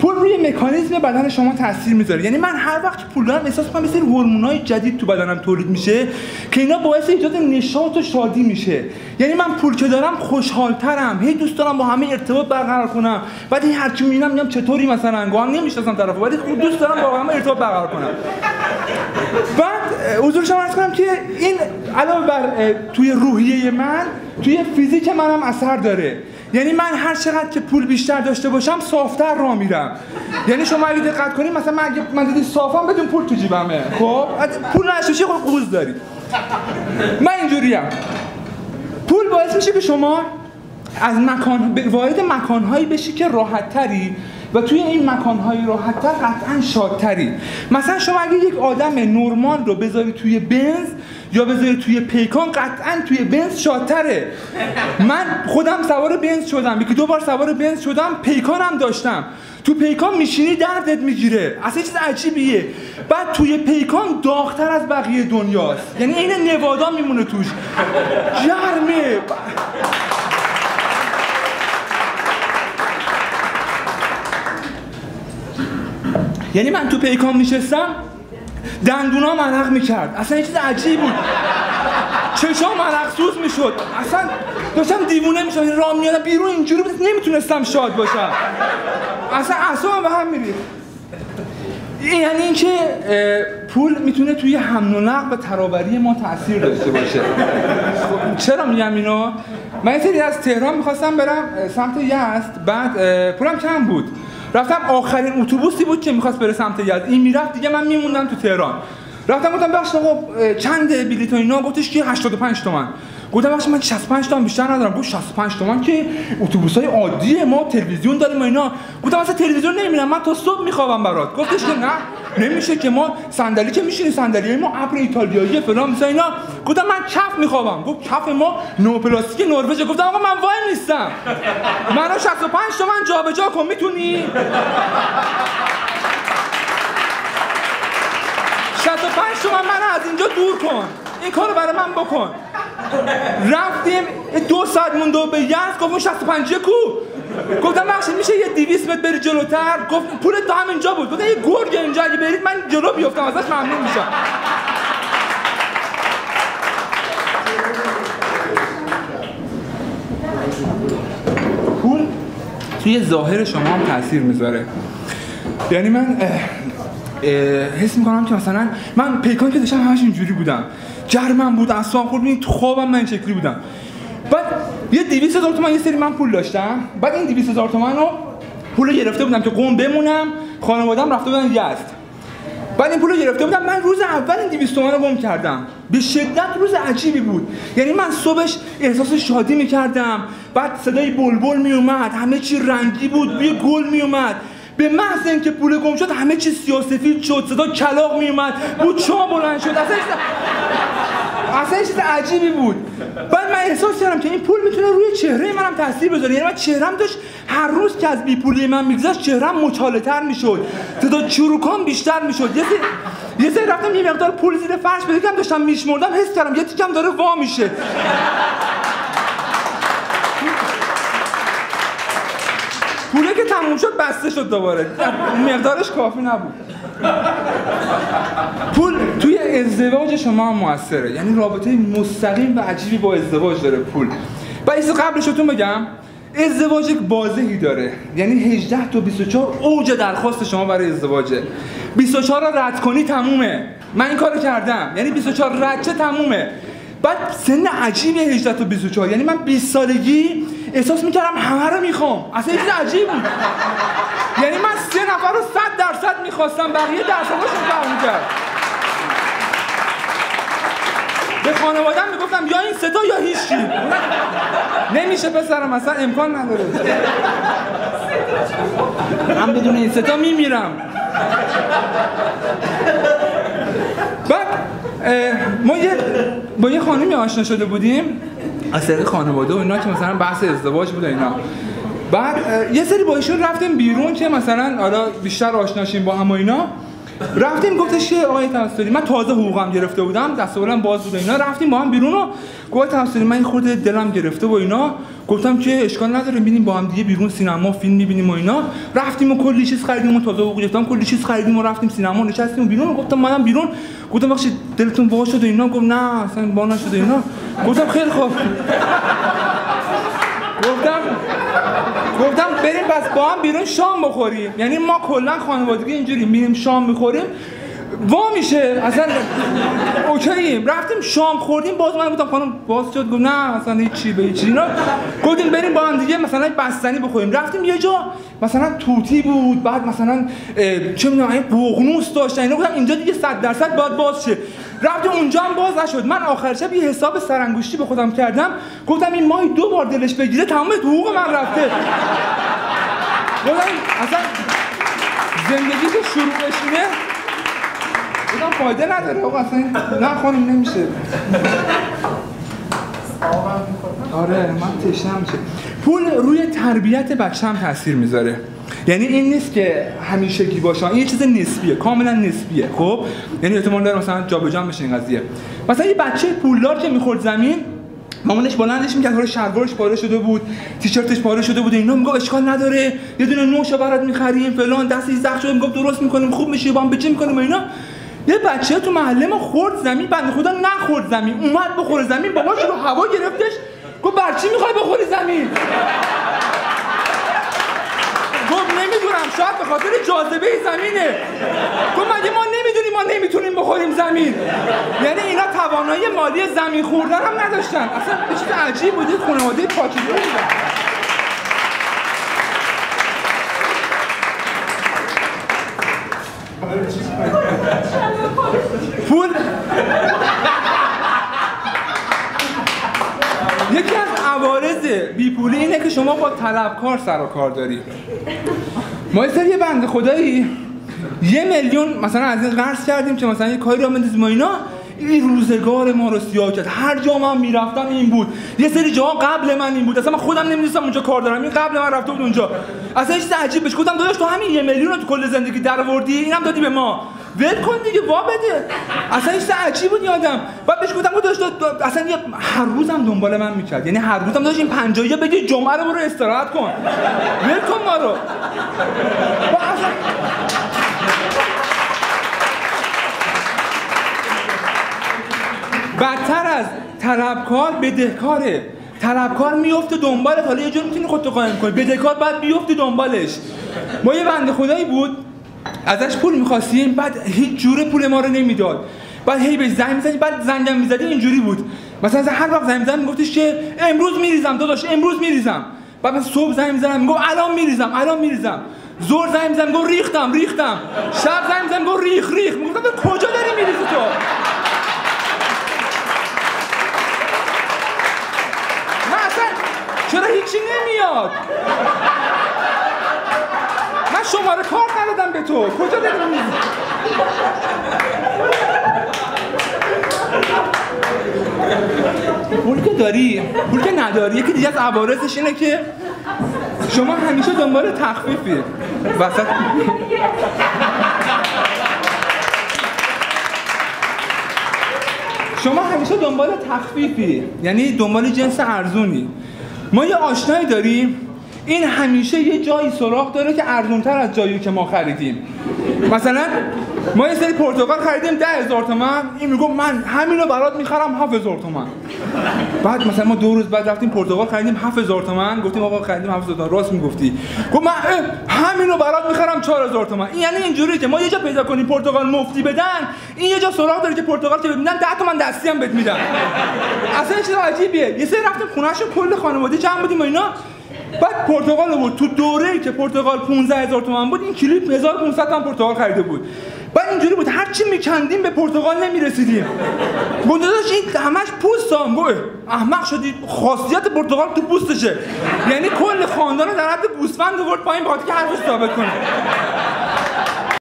پول روی مکانیزم بدن شما تاثیر میذاره. یعنی من هر وقت پول دارم احساس میکنم یه سری هورمونای جدید تو بدنم تولید میشه که اینا باعث ایجاد نشاط و شادی میشه. یعنی من پول که دارم خوشحالترم، هی دوست دارم با همه ارتباط برقرار کنم. بعد هر کی میبینم میگم چطوری مثلا گام نمیشناسم طرفو، ولی دوست دارم با همه ارتباط برقرار کنم. بعد حضور شما عرض کنم که این علاوه بر توی روحیه من، توی فیزیک منم اثر داره. یعنی من هر چقدر که پول بیشتر داشته باشم صافتر راه میرم. یعنی شما اگه دقت کنید مثلا من دیدی صافم بدون پول تو جیبمه، خب پول نشوشی خود قوز داری. من اینجوریم. پول باعث میشه که شما از وارد مکانهایی بشی که راحت تری و توی این مکانهای راحت تر قطعا شادتری. مثلا شما اگه یک آدم نورمال رو بذاری توی بنز یا بذاری توی پیکان، قطعا توی بنز شادتره. من خودم سوار بنز شدم، یکی دو بار سوار بنز شدم، پیکانم داشتم. تو پیکان میشینی دردت میگیره، اصلا چیز عجیبیه. بعد توی پیکان داغ‌تر از بقیه دنیاست، یعنی این نوادا میمونه توش، گرمه. یعنی من تو پیکان میشستم دندونام عرق میکرد، اصلا یه چیز عجیب بود. چشام عرق سوز میشد، اصلا داشتم دیوونه میشدم، راه میادم بیرون اینجوری بود نمیتونستم شاد باشم، اصلا اعصابم به هم میریخت. یعنی اینکه پول میتونه توی حمل و نقل و ترابری ما تاثیر داشته باشه. چرا میگم اینو؟ من یه سری از تهران میخواستم برم سمت یزد، بعد پولم کم بود. رفتم آخرین اتوبوسی بود که میخواست بره سمت یزد، این میرفت دیگه من میموندم تو تهران. رفتم گفتم بخش آقا چند بلیط و اینا؟ گفتش که 85 تومن. گفتم بخش من 65 تومن بیشتر ندارم. گفت 65 تومن که اتوبوسای عادیه، ما تلویزیون داریم و اینا. گفتم اصلا تلویزیون نمیبینم، من تا صبح میخوابم برات. گفتش که نه نمیشه که ما صندلی که میشینی صندلی ما ابر ایتالیایی فلان مثلا اینا. گفتم من کف میخوابم. گفت کف ما نو پلاستیک نروژ. گفتم آقا من وای نیستم، منو 65 تومن جابجا کن، میتونی؟ 65 تومن منو از اینجا دور کن، این کارو برای من بکن. رفتیم 2 ساعت مونده به یزد. گفتم 65 کو؟ گفتم بخشید میشه یه 200 متر بری جلوتر؟ گفت پولت تا همینجا بود. گفتم یه گرگ اینجا اگه برید من جلو بیفتم ازش ممنون میشم. پول توی ظاهر شما هم تاثیر میذاره. یعنی من حس میکنم که مثلا من پیکان که داشتم همش اینجوری بودم، گرمم بود، اعصابم خورد، تو خوابم من این شکلی بودم. بعد یه 200,000 تومان یه سری من پول داشتم. بعد این 200,000 تومان رو پول گرفته بودم که قم بمونم، خانواده‌ام رفته بودن یزد. بعد این پول رو گرفته بودم، من روز اول این 200 تومان رو گم کردم. به شدت روز عجیبی بود. یعنی من صبحش احساس شادی می‌کردم، بعد صدای بلبل میومد، همه چی رنگی بود، بوی گل میومد. به محض اینکه پول گم شد همه چی سیاه‌سفید شد، صدا کلاغ میومد، بوچه‌ها بلند شد، اصلا چیز عجیبی بود. بعد من احساس کردم که این پول میتونه روی چهره منم تاثیر بذاره. یعنی من چهرم داشت هر روز که از بیپولی من میگذشت چهرم مچاله‌تر میشد، تعداد چروکام بیشتر میشد. یه سری رفتم یه مقدار پول زیر فرش بدیدم داشتم میشمردم، حس کردم یه تیکم داره وا میشه. پوله که تموم شد بسته شد دوباره، مقدارش کافی نبود. پول توی ازدواج شما هم موثره، یعنی رابطه مستقیم و عجیبی با ازدواج داره پول. و این قبلش رو بگم، ازدواج یک بازهی داره، یعنی 18 تا 24 اوج درخواست شما برای ازدواجه. 24 رو رد کنی تمومه. من این کارو کردم، یعنی 24 رد چه تمومه. بعد سن عجیبه 18 تا 24، یعنی من 20 سالگی احساس میکردم همه رو میخوام، اصلا یه چیز عجیب بود. یعنی من 3 نفر رو 100% میخواستم، بقیه درصداشون فرق میکرد. به خانواده‌ام میگفتم یا این سه تا یا هیچی. نمیشه پسرم، اصلا امکان نداره. من بدون این سه تا میمیرم. بعد ما با یه خانمی آشنا شده بودیم از طریق خانواده و اینا که مثلا بحث ازدواج بود اینا. بعد یه سری با ایشون رفتیم بیرون که مثلا حالا بیشتر آشنا شیم با هم و اینا. رفتیم گفتش که آقای توسلی، من تازه حقوقم گرفته بودم، دستمالم باز بود اینا، رفتیم با هم بیرون و گفت توسلی من خورده دلم گرفته و اینا، گفتم که اشکال نداره بریم با هم دیگه بیرون سینما فیلم می‌بینیم و اینا. رفتیم و کلی چیز خریدیم و تازه حقوق گرفتم، کلی چیز خریدیم و رفتیم سینما نشستیم و بیرون. گفتم منم بیرون، گفتم بخشید دلتون وا شد و اینا، گفت نه اصلا وا نشد اینا. گفتم خیلی خوب. گفتم بریم پس با هم بیرون شام بخوریم. یعنی ما کلا خانوادگی اینجوری میریم شام میخوریم وا میشه اصلا اوکییم. رفتیم شام خوردیم، باز من گفتم خانم باز شد، گفت نه اصلا هیچی به هیچی اینا. گفتیم بریم با هم دیگه مثلا بستنی بخوریم. رفتیم یه جا مثلا توتی بود، بعد مثلا چه میدونم این بوغنوس داشتن اینا. گفتم اینجا دیگه 100% باید باز شه. رفتیم اونجا هم باز نشد. من آخر شب یه حساب سرانگشتی به خودم کردم، گفتم این ماهی 2 بار دلش بگیره تمام حقوق من رفته. گفتم اصلا زندگی که شروع بشینه گفتم فایده نداره آقا، اصلا نه خانم نمیشه. آره من تشنم میشه. پول روی تربیت بچه‌م تاثیر میذاره. یعنی این نیست که همیشگی باشه، این یه چیز نسبیه، کاملا نسبیه. خب یعنی احتمال داره مثلا جابجا بشه این قضیه. مثلا یه بچه پولدار که میخورد زمین، مامانش بلندش میکرد، حالا شلوارش پاره شده بود، تیشرتش پاره شده بود اینا، میگفت اشکال نداره یه دونه نوشا برات میخریم فلان، دستش زخم شده میگفت درست میکنیم خوب میشه با هم بچه میکنیم اینا. یه بچه تو محله ما خورد زمین، بنده خدا نخورد زمین، اومد بخوره زمین، باباش رو هوا گرفتش گفت بر چی میخوای بخوری زمین؟ گفت نمیدونم شاید به خاطر جاذبه زمینه. گفت مگه ما نمیدونیم ما نمیتونیم بخوریم زمین؟ یعنی اینا توانایی مالی زمین خوردن هم نداشتن. اصلا یه چیز عجیب بود، خانواده پاکیزه بودن. پول یکی از عوارض بیپولی اینه که شما با طلبکار سر و کار داری. ما یه بنده خدایی 1 میلیون مثلا از این قرض کردیم که مثلا یه کاری را بندازیم و اینا. این روزگار ما رو سیاه کرد. هر جا من میرفتم این بود، یه سری جاها قبل من این بود، اصلا من خودم نمیدونستم اونجا کار دارم، این قبل من رفته بود اونجا. اصلا چیز عجیب بهش گفتم داداش تو همین 1 میلیون رو تو کل زندگی درآوردی، اینم دادی به ما، ول کن دیگه وا بده. اصلا چیز عجیب بود یادم. بعد بهش گفتم داداش اصلا هر روزم دنبال من میکرد، یعنی هر روزم داداش این 50 بگی جمعه رو برو استراحت کن، ول کن ما رو. بدتر از طلبکار بدهکاره. طلبکار میفته دنبالت، حالا یه جور میتونی خودتو قایم کنی، بدهکار بعد بیفته دنبالش. ما یه بنده خدایی بود ازش پول می‌خواستیم، بعد هیچ جوره پول ما رو نمیداد. بعد هی بهش زنگ می‌زدیم، بعد زنگم می‌زدی اینجوری بود. مثلا هر وقت زنگ می‌زدم میگفتش که امروز میریزم داداش، امروز میریزم. بعد من صبح زنگ می‌زدم میگفت الان میریزم. زور زنگ می‌زدم میگفت ریختم. شب زنگ می‌زدم میگفت ریخ. میگفتم کجا داری میریزی تو؟ چرا هیچی نمیاد؟ من شماره کارت ندادم به تو، کجا داری میریزی؟ پول که داری، پول که نداری، یکی دیگه از عوارضش اینه که شما همیشه دنبال تخفیفی وسط. شما همیشه دنبال تخفیفی، یعنی دنبال جنس ارزونی. ما یه آشنایی داریم، این همیشه یه جایی سراغ داره که ارزونتر از جایی که ما خریدیم. مثلا ما یه سری پرتقال خریدیم 10,000 تومان، این میگه من همینو برات میخرم 7,000 تومان. بعد مثلا ما 2 روز بعد رفتیم پرتقال خریدیم 7,000 تومان، گفتیم آقا خریدیم 7,000 تومان، راست میگفتی. گفت من همینو برات میخرم 4,000 تومان. این یعنی اینجوریه که ما یه جا پیدا کنیم پرتقال مفتی بدن، این یه جا سراغ داره که پرتقال که ببینن 10 تومان دستی هم بهت میدن. اصلا چیز عجیبیه. یه سری رفتیم خونه‌شون کل خانواده جمع بودیم و اینا، بعد پرتقال بود تو دوره‌ای که پرتقال 15,000 تومان بود، این کلیپ 1500 تومان پرتقال خریده بود. بعد اینجوری بود هر چی میکندیم به پرتقال نمیرسیدیم. گفت داداش این همش پوستم. گفت احمق شدی، خاصیت پرتقال تو پوستشه. یعنی کل خاندان رو در حد گوسفند آورد پایین بخاطر که حرفش ثابت کنه.